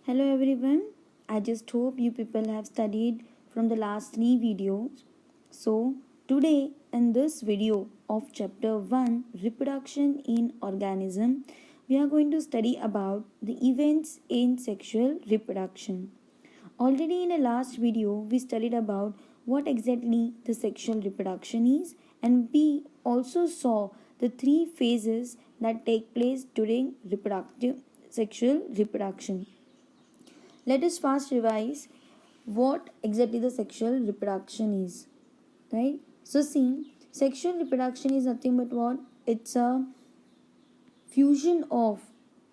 Hello everyone. I just hope you people have studied from the last 3 videos. So, today in this video of chapter 1 reproduction in organism, we are going to study about the events in sexual reproduction. Already in a last video, we studied about what exactly the sexual reproduction is, and we also saw the 3 phases that take place during reproductive sexual reproduction. Let us fast revise what exactly the sexual reproduction is. Right? So see, sexual reproduction is nothing but what? It's a fusion of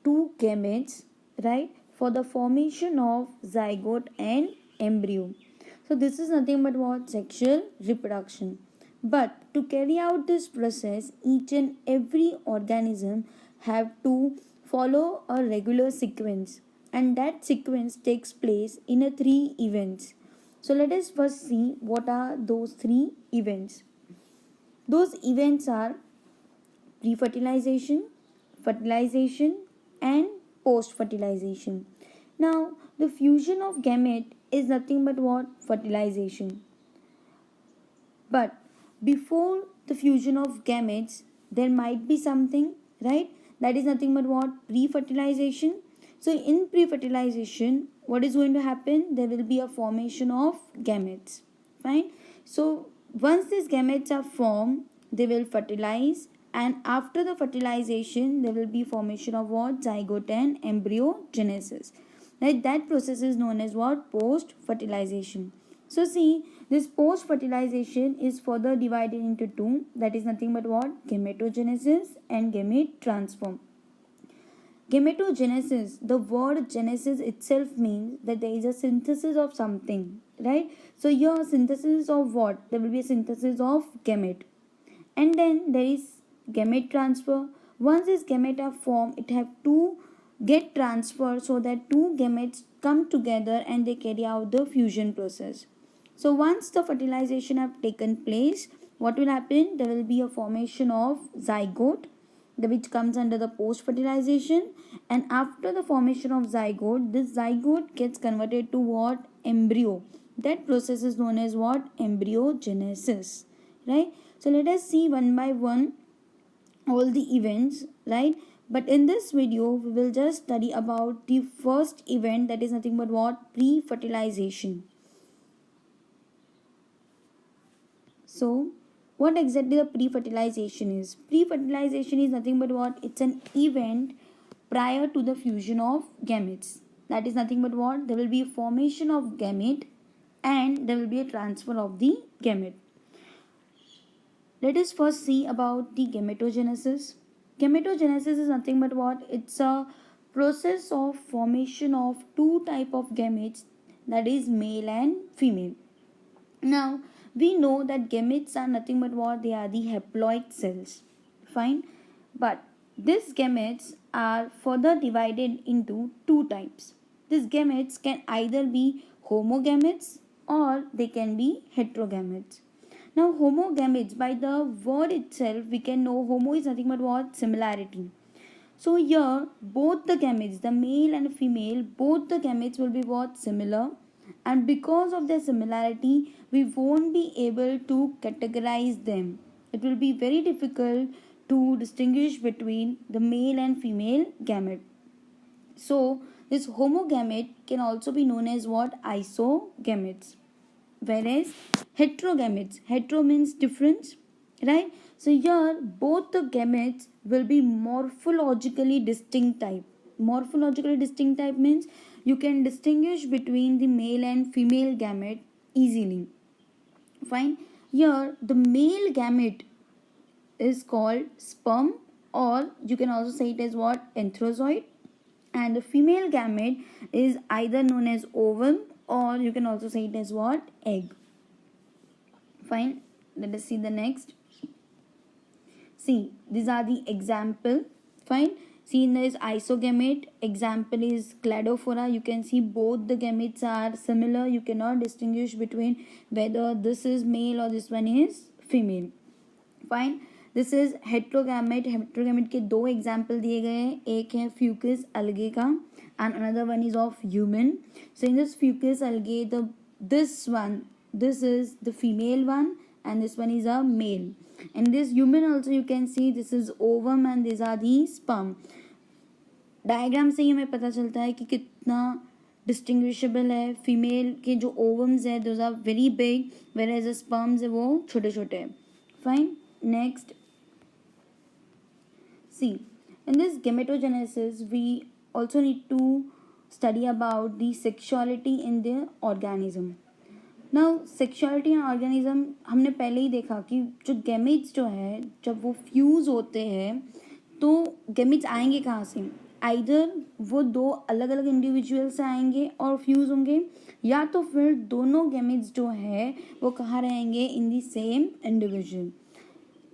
two gametes, right? For the formation of zygote and embryo. So this is nothing but what? Sexual reproduction. But to carry out this process, each and every organism have to follow a regular sequence, and that sequence takes place in a 3 events. So let us first see what are those 3 events. Those events are pre-fertilization, fertilization, and post-fertilization. Now, the fusion of gamete is nothing but what? Fertilization. But before the fusion of gametes, there might be something, right? That is nothing but what? Pre-fertilization. So, in pre-fertilization, what is going to happen? There will be a formation of gametes. Fine. So, once these gametes are formed, they will fertilize, and after the fertilization there will be formation of what? Zygote and embryogenesis. Right? That process is known as what? Post fertilization. So see, this post fertilization is further divided into two, that is nothing but what? Gametogenesis and gamete transfer. Gametogenesis, the word genesis itself means that there is a synthesis of something, right? So your synthesis of what? There will be a synthesis of gamete. And then there is gamete transfer. Once this gamete are formed, it have to get transferred so that two gametes come together and they carry out the fusion process. So once the fertilization have taken place, what will happen? There will be a formation of zygote, which comes under the post fertilization, and after the formation of zygote, this zygote gets converted to what? Embryo. That process is known as what? Embryogenesis. Right? So let us see one by one all the events, right? But in this video we will just study about the first event, that is nothing but what? Pre-fertilization. So what exactly the pre-fertilization is? Pre-fertilization is nothing but what? It's an event prior to the fusion of gametes. That is nothing but what? There will be a formation of gamete and there will be a transfer of the gamete. Let us first see about the gametogenesis. Gametogenesis is nothing but what? It's a process of formation of two type of gametes, that is male and female. Now, we know that gametes are nothing but what? They are the haploid cells. Fine. But these gametes are further divided into two types. These gametes can either be homogametes or they can be heterogametes. Now, homogametes, by the word itself, we can know homo is nothing but what? Similarity. So here, both the gametes, the male and female, both the gametes will be what? Similar. And because of their similarity, we won't be able to categorize them. It will be very difficult to distinguish between the male and female gamete. So, this homogamete can also be known as what? Isogametes. Whereas heterogametes, hetero means difference, right? So here both the gametes will be morphologically distinct type. Morphologically distinct type means you can distinguish between the male and female gamete easily. Fine. Here the male gamete is called sperm, or you can also say it as what? Anthrozoid. And the female gamete is either known as ovum, or you can also say it as what? Egg. Fine. Let us see the next. See, these are the example. Fine. See, in this isogamete, example is cladophora. You can see both the gametes are similar. You cannot distinguish between whether this is male or this one is female. Fine. This is heterogamete. Heterogamete के 2 example दिए गए हैं. एक है Fucus अलगे का and another one is of human. So in this fucus algae, this is the female one and this one is a male. In this human also you can see this is ovum and these are the sperm. Diagram से ही हमें पता चलता है कि कितना distinguishable है. Female के जो ओवम्स है those are very big, whereas sperms है वो छोटे छोटे हैं. Fine. Next, see in this gametogenesis we also need to study about the sexuality in the organism. Now sexuality in organism हमने पहले ही देखा कि जो गैमेट्स जो है जब वो फ्यूज़ होते हैं तो गैमेट्स आएंगे कहाँ से. आइदर वो दो अलग अलग इंडिविजुअल से आएंगे और फ्यूज़ होंगे, या तो फिर दोनों गैमेट्स जो है वो कहाँ रहेंगे, इन दी सेम इंडिविजुअल.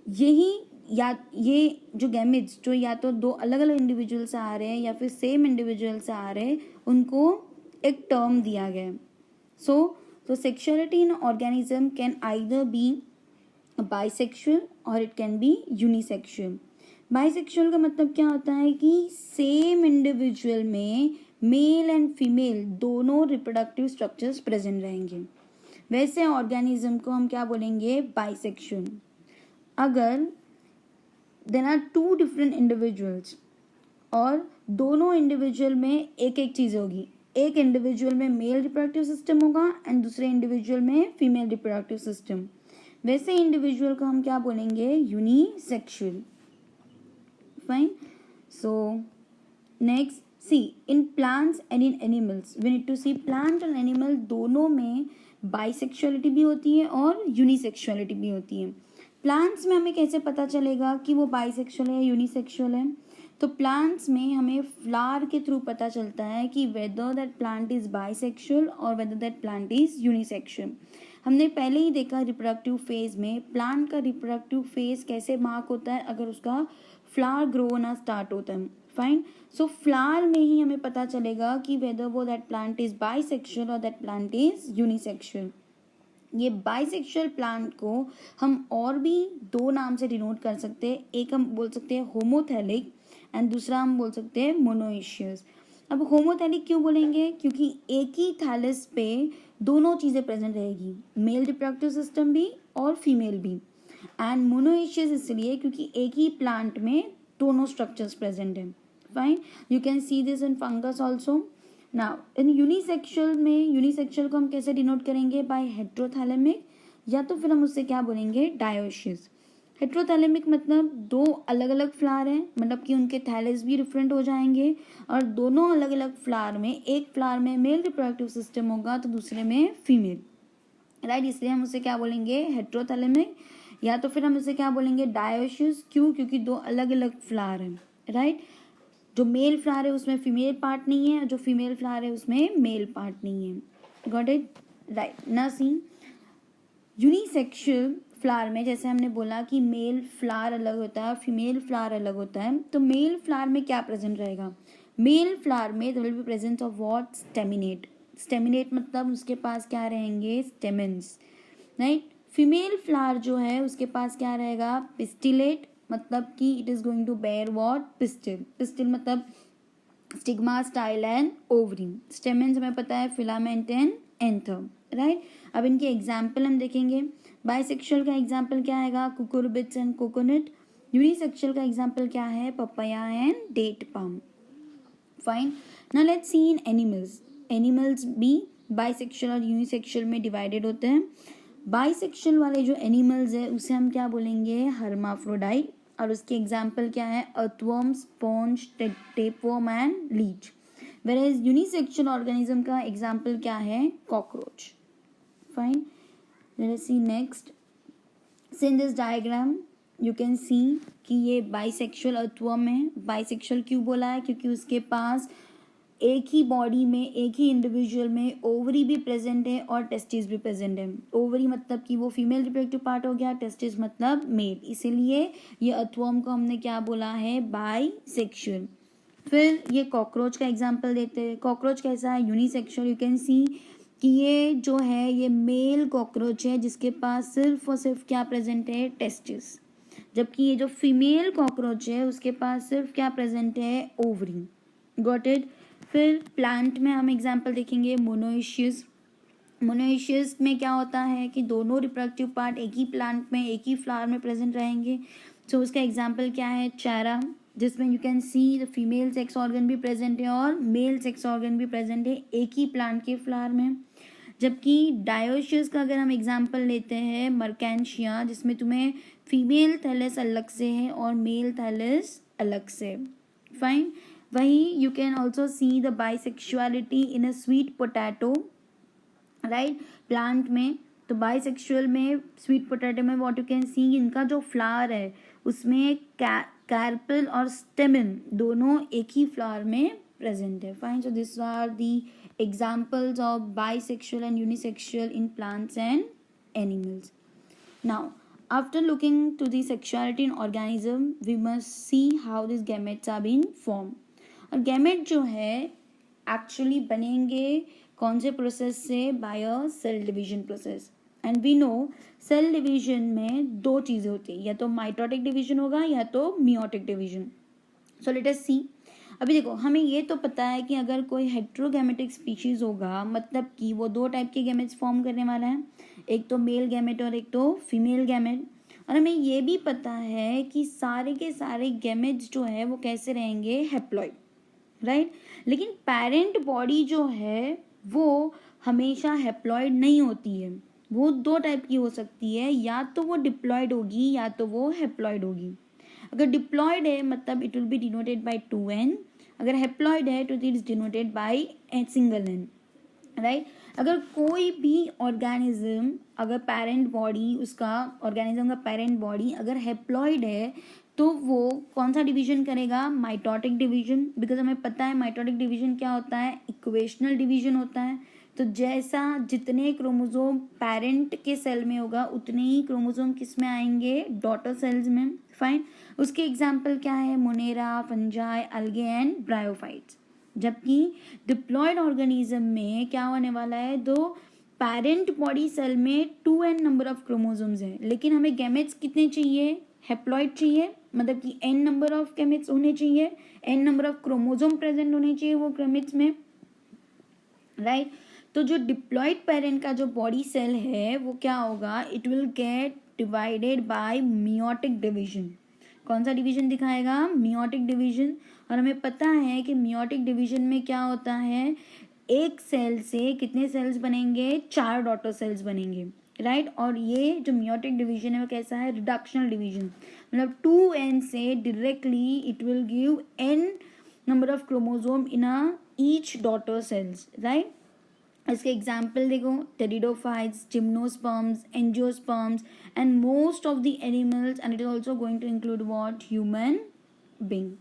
यही या ये जो गैमेट्स जो या तो दो अलग अलग इंडिविजुअल से आ रहे हैं या फिर सेम इंडिविजुअल से आ रहे हैं, उनको एक टर्म दिया गया है. सो the sexuality in organism can either be bisexual or it can be unisexual. Bisexual का मतलब क्या होता है कि सेम इंडिविजुअल में मेल एंड फीमेल दोनों रिप्रोडक्टिव स्ट्रक्चर्स प्रेजेंट रहेंगे. वैसे ऑर्गेनिज्म को हम क्या बोलेंगे, बाइसेक्सुअल. अगर there are two different individuals और दोनों इंडिविजुअल में एक एक चीज़ होगी, एक इंडिविजुअल में मेल रिप्रोडक्टिव सिस्टम होगा एंड दूसरे इंडिविजुअल में फीमेल रिप्रोडक्टिव सिस्टम, वैसे इंडिविजुअल को हम क्या बोलेंगे, unisexual. Fine. So next, see in plants and in animals we need to see plant और एनिमल दोनों में बाइसेक्सुअलिटी भी होती है और यूनिसेक्सुअलिटी भी होती है. प्लांट्स में हमें कैसे पता चलेगा कि वो बाइसेक्सुअल है या यूनिसेक्सुअल है. तो प्लांट्स में हमें फ्लावर के थ्रू पता चलता है कि whether that plant is bisexual और whether that plant is unisexual. हमने पहले ही देखा रिप्रोडक्टिव फेज में प्लांट का रिप्रोडक्टिव फेज कैसे मार्क होता है, अगर उसका फ्लावर ग्रो होना स्टार्ट होता है. फाइन. सो फ्लावर में ही हमें पता चलेगा कि वेदर वो दैट प्लांट इज बाइसेक्सुअल और दैट प्लांट इज यूनिसेक्सुअल. ये बाइसेक्सुअल प्लांट को हम और भी दो नाम से डिनोट कर सकते हैं. एक हम बोल सकते हैं होमोथैलिक एंड दूसरा हम बोल सकते हैं मोनोइशियस. अब होमोथैलिक क्यों बोलेंगे, क्योंकि एक ही थैलस पे दोनों चीज़ें प्रेजेंट रहेगी, मेल रिप्रोडक्टिव सिस्टम भी और फीमेल भी. एंड मोनोइशियस इसलिए क्योंकि एक ही प्लांट में दोनों स्ट्रक्चर्स प्रेजेंट हैं. Fine. You can see this in fungus also. Now in unisexual में, यूनिसेक्सुअल को हम कैसे डिनोट करेंगे, बाय हेट्रोथैलेमिक, या तो फिर हम उससे क्या बोलेंगे, डायोशियस. हेट्रोथैलेमिक मतलब दो अलग अलग फ्लावर हैं, मतलब कि उनके थैलेस भी डिफरेंट हो जाएंगे और दोनों अलग अलग फ्लावर में, एक फ्लावर में मेल रिप्रोडक्टिव सिस्टम होगा तो दूसरे में फीमेल. राइट. इसलिए हम उसे क्या बोलेंगे, हेट्रोथैलेमिक, या तो फिर हम उसे क्या बोलेंगे, डायोशियस. क्यों, क्योंकि दो अलग अलग फ्लावर हैं. राइट. जो मेल फ्लावर है उसमें फीमेल पार्ट नहीं है और जो फीमेल फ्लावर है उसमें मेल पार्ट नहीं है. Got it. राइट. ना सी यूनिसेक्सुअल फ्लावर में जैसे हमने बोला कि मेल फ्लावर अलग होता है, फीमेल फ्लावर अलग होता है. तो मेल फ्लावर में क्या प्रेजेंट रहेगा, मेल फ्लावर में there will be presence of what, staminate. Staminate मतलब उसके पास क्या रहेंगे, स्टेमेंस. राइट. फीमेल फ्लावर जो है उसके पास क्या रहेगा, पिस्टिलेट, मतलब कि it is going to bear what, pistil. Pistil मतलब stigma, style and ovary. Stamens हमें पता है फिलामेंट एंड एंथर. राइट. अब इनके एग्जाम्पल हम देखेंगे. बाइसेक्सुअल का एग्जाम्पल क्या आएगा, कुकुरबिट्स एंड कोकोनट. यूनिसेक्सुअल का एग्जाम्पल क्या है, papaya and date palm. Fine. Now let's see in animals. Animals भी बाइसेक्सुअल और यूनिसेक्सुअल में डिवाइडेड होते हैं. बाइसेक्सुअल वाले जो एनिमल्स है उसे हम क्या बोलेंगे, हर्माफ्रोडाइट. और उसके एग्जाम्पल क्या है, earthworm, sponge, tapeworm and Leach. Whereas unisexual organism का एग्जाम्पल क्या है, cockroach. Fine. Let us see next. So in this diagram you can see कि ये बाइसेक्सुअल अर्थवर्म है. बाइसेक्सुअल क्यों बोला है, क्योंकि उसके पास एक ही बॉडी में, एक ही इंडिविजुअल में ओवरी भी प्रेजेंट है और टेस्टिस भी प्रेजेंट है. ओवरी मतलब कि वो फीमेल रिप्रोडक्टिव पार्ट हो गया, टेस्टिस मतलब मेल. इसीलिए ये अर्थवर्म को हमने क्या बोला है, बाइसेक्सुअल. फिर ये कॉकरोच का एग्जाम्पल देते हैं. कॉकरोच कैसा है, यूनिसेक्सुअल. यू कैन सी कि ये जो है ये मेल कॉकरोच है जिसके पास सिर्फ और सिर्फ क्या प्रेजेंट है, टेस्टिस. जबकि ये जो फीमेल कॉकरोच है उसके पास सिर्फ क्या प्रेजेंट है, ओवरी. Got it. फिर प्लांट में हम एग्जांपल देखेंगे मोनोइशियस। मोनोइशियस में क्या होता है कि दोनों रिप्रोडक्टिव पार्ट एक ही प्लांट में एक ही फ्लावर में प्रेजेंट रहेंगे। सो उसका एग्जांपल क्या है, चारा, जिसमें you can see the female sex organ भी प्रेजेंट है और मेल सेक्स ऑर्गन भी प्रेजेंट है एक ही प्लांट के फ्लावर में। जबकि डायोशियस का अगर हम एग्जांपल लेते हैं मर्केंशिया, जिसमें तुम्हें फीमेल थैलेस अलग से है और मेल थैलेस अलग से। फाइन। वही you can also see the bisexuality in a sweet potato, right, plant में। तो बाइसेक्सुअल में, स्वीट पोटैटो में व्हाट यू कैन सी, इनका जो फ्लावर है उसमें कार्पेल और स्टेमन दोनों एक ही फ्लावर में प्रेजेंट है। Fine. So this are the examples of bisexual and unisexual in plants and animals. Now, after looking to the sexuality in organism, we must see how these gametes are being formed. और gamete जो है actually बनेंगे कौन से process से, by a cell division process. And we know cell division में दो चीज़ें होती हैं, या तो माइटोटिक डिवीजन होगा या तो meiotic division. So let us see. अभी देखो, हमें ये तो पता है कि अगर कोई हेट्रोगैमेटिक स्पीशीज होगा मतलब कि वो दो टाइप के गैमेट्स फॉर्म करने वाला है, एक तो मेल गैमेट और एक तो फीमेल गैमेट। और हमें ये भी पता है कि सारे के सारे गैमेट्स जो है वो कैसे रहेंगे, हैप्लॉइड, राइट। लेकिन पेरेंट बॉडी जो है वो हमेशा हैप्लॉइड नहीं होती है, वो दो टाइप की हो सकती है, या तो वो डिप्लॉयड होगी या तो वो हैप्लॉइड होगी। अगर डिप्लॉयड है मतलब it will be denoted by 2n, अगर हैप्लॉइड है तो it is denoted by single n, right. अगर कोई भी ऑर्गेनिज्म, अगर पेरेंट बॉडी, उसका ऑर्गेनिज्म का पेरेंट बॉडी अगर हैप्लॉइड है तो वो कौन सा डिवीजन करेगा, माइटोटिक डिवीजन। बिकॉज हमें पता है माइटोटिक डिवीजन क्या होता है, इक्वेशनल डिवीजन होता है। तो जैसा जितने क्रोमोसोम पेरेंट के सेल में होगा उतने ही क्रोमोसोम किस में आएंगे, डॉटर सेल्स में। फाइन। उसके एग्जाम्पल क्या है, मोनेरा, फंजाई, अलगे एंड ब्रायोफाइट्स। जबकि डिप्लॉयड ऑर्गेनिज्म में क्या होने वाला है, दो पेरेंट बॉडी सेल में 2n नंबर ऑफ क्रोमोसोम्स हैं, लेकिन हमें गैमेट्स कितने चाहिए, हैप्लॉइड चाहिए, मतलब कि n नंबर ऑफ गैमेट्स होने चाहिए, n number of chromosome present होने चाहिए वो गैमेट्स में, राइट। तो जो डिप्लॉयड पेरेंट का जो बॉडी सेल है वो क्या होगा, it will get divided by meiotic division. कौन सा डिवीजन दिखाएगा, मियोटिक डिवीजन। और हमें पता है कि मियोटिक डिवीजन में क्या होता है, एक सेल से कितने सेल्स बनेंगे, 4 डॉटर सेल्स बनेंगे, राइट। और ये जो मियोटिक डिवीजन है वो कैसा है, रिडक्शनल डिवीजन, मतलब 2n से directly it will give n number of chromosome in a each daughter cells, right. इसके एग्जाम्पल देखो, pteridophytes, gymnosperms, angiosperms and most of the animals, and it is also going to include what, human being.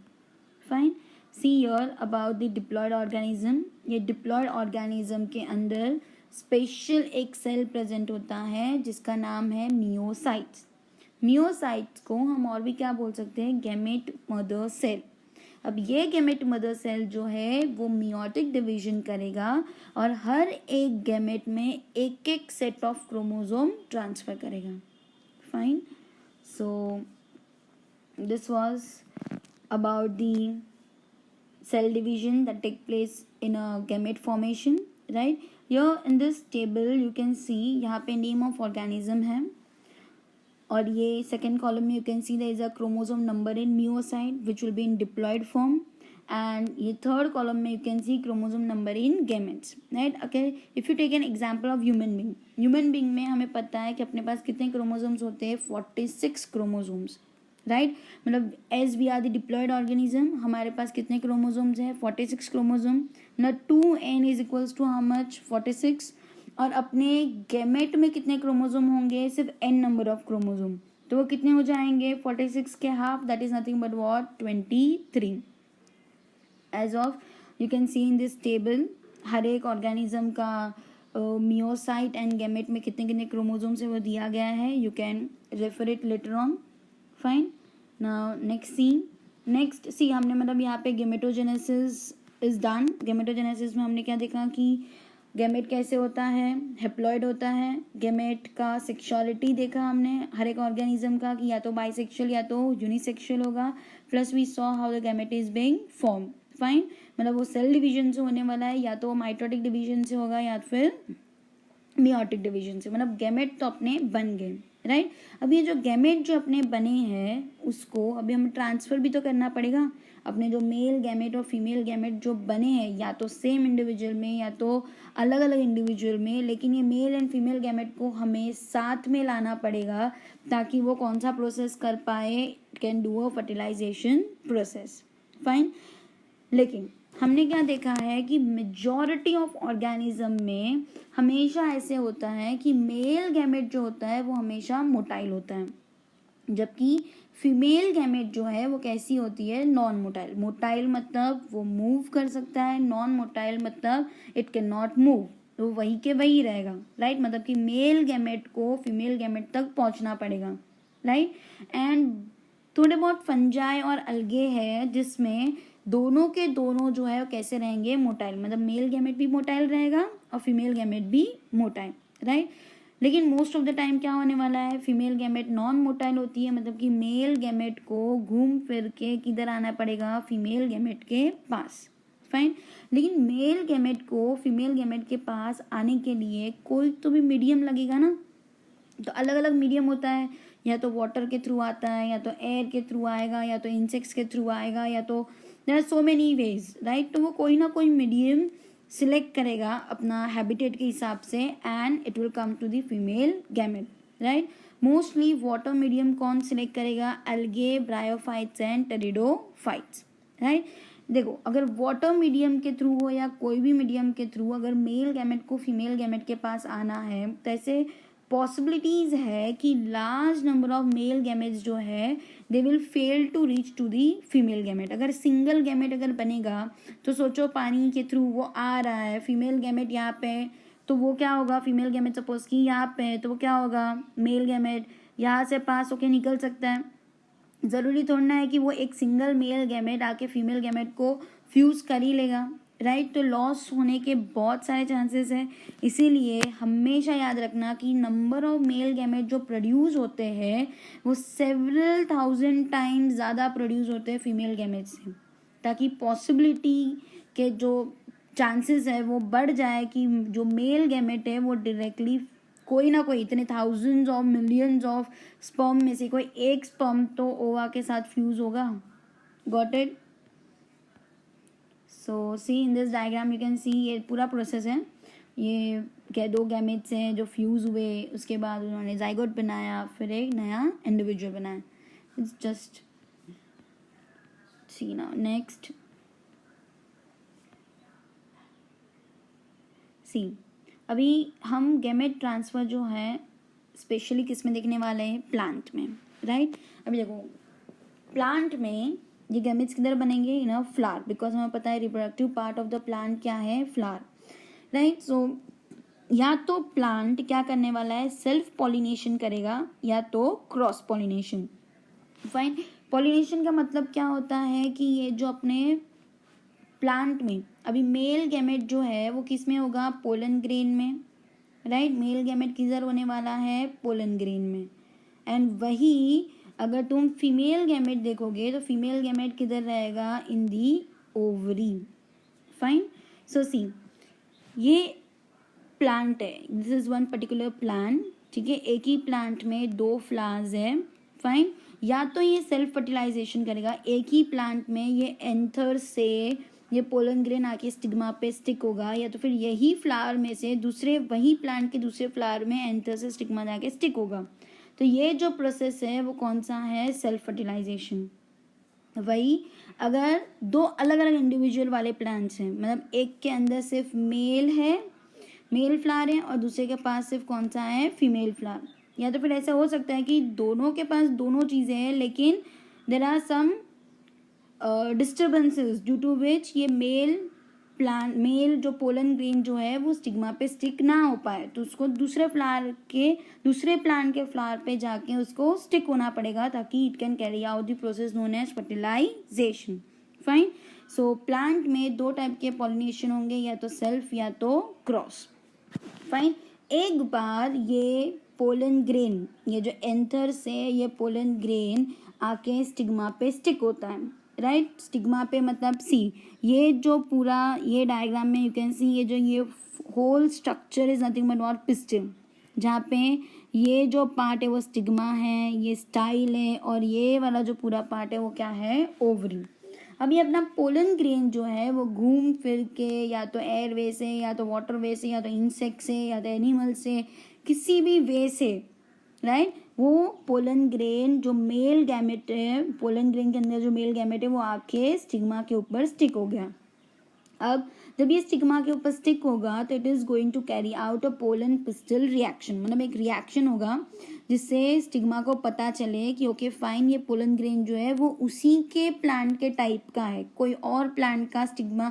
Fine. See here about the diploid organism. ये diploid organism के अंदर special एक cell present होता है जिसका नाम है मियोसाइट्स। मियोसाइट्स को हम और भी क्या बोल सकते हैं, गैमेट मदर सेल। अब ये गैमेट मदर सेल जो है वो मियोटिक डिवीजन करेगा और हर एक गैमेट में एक एक सेट ऑफ क्रोमोसोम ट्रांसफर करेगा। Fine. So this was about the cell division that take place in a gamete formation, right. Here in this table you can see यहाँ पे name of organism है, और ये second column में you can see there is a chromosome number in myocyte which will be in diploid form, and ये third column में you can see chromosome number in gametes, right. Okay, if you take an example of human being में हमें पता है कि अपने पास कितने chromosomes होते हैं, 46 क्रोमोसोम्स, राइट। मतलब as we are the diploid organism, हमारे पास कितने क्रोमोसोम्स हैं, 46 क्रोमोसोम। ना 2n is equals to how much, 46। और अपने गैमेट में कितने क्रोमोसोम होंगे, सिर्फ n नंबर ऑफ क्रोमोसोम, तो वो कितने हो जाएंगे, 46 के half, that is nothing but what, 23। As of you can see in this table, हर एक ऑर्गेनिज्म का मियोसाइट एंड गैमेट में कितने कितने क्रोमोसोम्स है वो दिया गया है, you can refer it later on. Fine. Now next see हमने मतलब यहाँ पे गेमेटोजेनेसिस इज डन। गेमेटोजेनेसिस में हमने क्या देखा कि गैमेट कैसे होता है, हैप्लॉइड होता है। गैमेट का सेक्सुअलिटी देखा हमने हर एक ऑर्गेनिज्म का कि या तो बाइसेक्सुअल या तो यूनिसेक्सुअल होगा। Plus we saw how the gamete is being form. Fine. मतलब वो सेल डिवीजन से होने वाला है, या तो माइटोटिक डिवीजन से होगा या फिर मियोटिक डिवीजन से, मतलब गैमेट तो अपने बन गए, राइट। अब ये जो गैमेट जो अपने बने हैं उसको अभी हमें ट्रांसफ़र भी तो करना पड़ेगा। अपने जो मेल गैमेट और फीमेल गैमेट जो बने हैं, या तो सेम इंडिविजुअल में या तो अलग अलग इंडिविजुअल में, लेकिन ये मेल एंड फीमेल गैमेट को हमें साथ में लाना पड़ेगा ताकि वो कौन सा प्रोसेस कर पाए, can do a fertilization process, fine. लेकिन हमने क्या देखा है कि मेजॉरिटी ऑफ ऑर्गेनिज्म में हमेशा ऐसे होता है कि मेल गैमेट जो होता है वो हमेशा मोटाइल होता है, जबकि फीमेल गैमेट जो है वो कैसी होती है, नॉन मोटाइल। मोटाइल मतलब वो मूव कर सकता है, नॉन मोटाइल मतलब इट कैन नॉट मूव, तो वही के वही रहेगा, राइट। मतलब कि मेल गैमेट को फीमेल गैमेट तक पहुंचना पड़ेगा, राइट। एंड थोड़े बहुत फंजाई और अलगे है जिसमें दोनों के दोनों जो है वो कैसे रहेंगे, मोटाइल, मतलब मेल गैमेट भी मोटाइल रहेगा और फीमेल गैमेट भी मोटाइल, राइट। लेकिन मोस्ट ऑफ द टाइम क्या होने वाला है, फीमेल गैमेट नॉन मोटाइल होती है, मतलब कि मेल गैमेट को घूम फिर के किधर आना पड़ेगा, फीमेल गैमेट के पास, फाइन। लेकिन मेल गैमेट को फीमेल गैमेट के पास आने के लिए कोई तो भी मीडियम लगेगा ना, तो अलग अलग मीडियम होता है, या तो वाटर के थ्रू आता है, या तो एयर के थ्रू आएगा, या तो इंसेक्ट्स के थ्रू आएगा, या तो there are so many ways, right. तो वो कोई ना कोई मीडियम सिलेक्ट करेगा अपना हैबिटेट के हिसाब से and it will come to the female gamete, right. Mostly water medium कौन सिलेक्ट करेगा, algae, bryophytes and pteridophytes, right. देखो अगर वाटर मीडियम के थ्रू हो या कोई भी मीडियम के थ्रू अगर मेल गैमेट को फीमेल गैमेट के पास आना है, तो ऐसे पॉसिबिलिटीज़ है कि large number of male gametes जो है they will fail to reach to the female gamete. अगर सिंगल गैमेट अगर बनेगा तो सोचो पानी के थ्रू वो आ रहा है, फीमेल गैमेट यहाँ पे, तो वो क्या होगा, फीमेल गैमेट सपोज कि यहाँ पे, तो वो क्या होगा, मेल गैमेट यहाँ से पास होके निकल सकता है। ज़रूरी थोड़ा है कि वो एक सिंगल मेल गैमेट आके फीमेल गैमेट को फ्यूज़ कर ही लेगा, राइट। तो लॉस होने के बहुत सारे चांसेस हैं, इसीलिए हमेशा याद रखना कि नंबर ऑफ मेल गैमेट जो प्रोड्यूस होते हैं वो सेवरल थाउजेंड टाइम्स ज़्यादा प्रोड्यूस होते हैं फीमेल गैमेट से, ताकि पॉसिबिलिटी के जो चांसेस है वो बढ़ जाए कि जो मेल गैमेट है वो डायरेक्टली कोई ना कोई इतने thousands of millions of sperm में से कोई एक स्पर्म तो ओवा के साथ फ्यूज होगा। Got it. So see in this diagram you can see ये पूरा प्रोसेस है, ये दो गैमेट्स हैं जो फ्यूज़ हुए, उसके बाद उन्होंने जाइगोट बनाया, फिर एक नया इंडिविजुअल बनाया। It's just see now next see. अभी हम गैमेट ट्रांसफ़र जो है स्पेशली किस में देखने वाले हैं, प्लांट में, राइट। अभी देखो प्लांट में ये गैमेट्स किधर बनेंगे, इन अ फ्लावर, बिकॉज हमें पता है reproductive part of the plant क्या है, फ्लावर, राइट। सो या तो प्लांट क्या करने वाला है, सेल्फ पॉलिनेशन करेगा या तो क्रॉस पॉलिनेशन, फाइन। पॉलिनेशन का मतलब क्या होता है कि ये जो अपने प्लांट में अभी मेल गैमेट जो है वो किस में होगा, पोलन ग्रेन में, राइट। मेल गैमेट किधर होने वाला है, पोलन ग्रेन में। एंड वही अगर तुम फीमेल गैमेट देखोगे तो फीमेल गैमेट किधर रहेगा, इन दी ओवरी, फाइन। सो सी ये प्लांट है, this is one particular plant, ठीक है। एक ही प्लांट में दो फ्लावर्स है, फाइन। या तो ये सेल्फ फर्टिलाइजेशन करेगा, एक ही प्लांट में ये एंथर से ये पोलन ग्रेन आके स्टिग्मा पे स्टिक होगा, या तो फिर यही फ्लावर में से दूसरे वही प्लांट के दूसरे फ्लावर में एंथर से स्टिग्मा जाके स्टिक होगा। तो ये जो प्रोसेस है वो कौन सा है, सेल्फ फर्टिलाइजेशन। वही अगर दो अलग अलग इंडिविजुअल वाले प्लांट्स हैं, मतलब एक के अंदर सिर्फ मेल है, मेल फ्लावर है, और दूसरे के पास सिर्फ कौन सा है, फीमेल फ्लावर, या तो फिर ऐसा हो सकता है कि दोनों के पास दोनों चीज़ें हैं लेकिन there are some disturbances due to which ये मेल जो पोलन ग्रेन जो है वो स्टिग्मा पे स्टिक ना हो पाए, तो उसको दूसरे प्लांट के फ्लावर पे जाके उसको स्टिक होना पड़ेगा ताकि it can carry out the process known as fertilization, fine. So plant में दो टाइप के पॉलिनेशन होंगे, या तो सेल्फ या तो क्रॉस, फाइन। एक बार ये पोलन ग्रेन, ये जो एंथर से ये पोलन ग्रेन आके स्टिग्मा पे स्टिक होता है, राइट, स्टिग्मा पे मतलब सी, ये जो पूरा ये डायग्राम में यू कैन सी ये जो ये whole structure is nothing but what pistil, जहाँ पे ये जो पार्ट है वो स्टिग्मा है, ये स्टाइल है, और ये वाला जो पूरा पार्ट है वो क्या है, ओवरी। अब ये अपना पोलन ग्रेन जो है वो घूम फिर के या तो एयरवे से या तो वाटर वे से या तो इंसेक्ट से या तो एनिमल से किसी भी वे से, राइट, वो पोलन ग्रेन जो मेल गैमेट है, पोलन ग्रेन के अंदर जो मेल गैमेट है वो आके स्टिग्मा के ऊपर स्टिक हो गया। अब जब ये स्टिग्मा के ऊपर स्टिक होगा तो it is going to carry out a pollen pistil reaction, मतलब एक रिएक्शन होगा जिससे स्टिग्मा को पता चले कि ओके फाइन, ये पोलन ग्रेन जो है वो उसी के प्लांट के टाइप का है, कोई और प्लांट का स्टिग्मा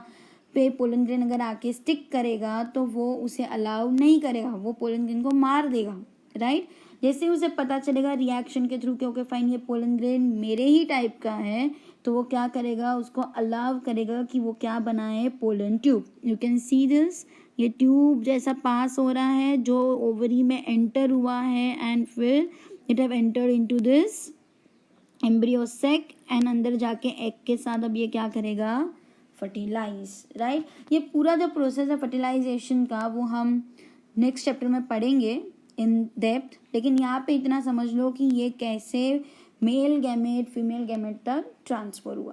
पे पोलन ग्रेन अगर आके स्टिक करेगा तो वो उसे अलाउ नहीं करेगा, वो पोलन ग्रेन को मार देगा, राइट। जैसे उसे पता चलेगा रिएक्शन के थ्रू कि ओके फाइन ये पोलन ग्रेन मेरे ही टाइप का है, तो वो क्या करेगा, उसको अलाउ करेगा कि वो क्या बनाए, pollen tube. You can see this, ये ट्यूब जैसा पास हो रहा है जो ओवरी में एंटर हुआ है एंड फिर it have entered into this embryo sac and अंदर जाके एग के साथ अब ये क्या करेगा, फर्टिलाइज, राइट। ये पूरा जो प्रोसेस है फर्टिलाइजेशन का वो हम नेक्स्ट चैप्टर में पढ़ेंगे इन डेप्थ, लेकिन यहाँ पे इतना समझ लो कि ये कैसे मेल गैमेट फीमेल गैमेट तक ट्रांसफर हुआ,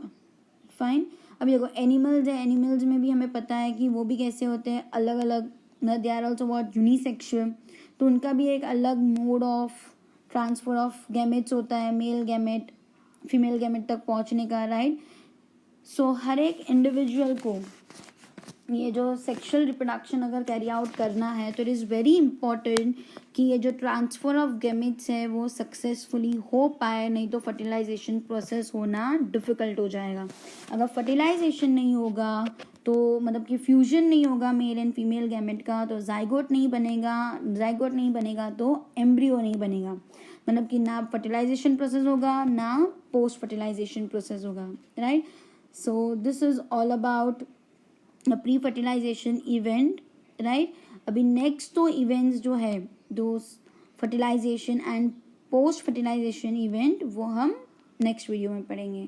फाइन। अब देखो एनिमल्स है, एनिमल्स में भी हमें पता है कि वो भी कैसे होते हैं, अलग अलग, they are also what, unisexual, तो उनका भी एक अलग mode of transfer of gametes होता है, मेल गैमेट फीमेल गैमेट तक पहुँचने का, राइट। सो हर एक इंडिविजुअल को ये जो सेक्सुअल रिप्रोडक्शन अगर कैरी आउट करना है तो इट इज़ वेरी इंपॉर्टेंट कि ये जो ट्रांसफ़र ऑफ गैमेट्स है वो सक्सेसफुली हो पाए, नहीं तो फर्टिलाइजेशन प्रोसेस होना डिफ़िकल्ट हो जाएगा। अगर फर्टिलाइजेशन नहीं होगा तो मतलब कि फ्यूजन नहीं होगा मेल एंड फीमेल गैमेट का, तो जाइगोट नहीं बनेगा, जाइगोट नहीं बनेगा तो एम्ब्रियो नहीं बनेगा, मतलब कि ना फर्टिलाइजेशन प्रोसेस होगा ना पोस्ट फर्टिलाइजेशन प्रोसेस होगा, right. So this is all about pre fertilization event, right. अभी नेक्स्ट तो इवेंट्स जो है दो fertilization and post fertilization event वो हम नेक्स्ट वीडियो में पढ़ेंगे,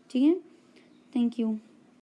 ठीक है। Thank you.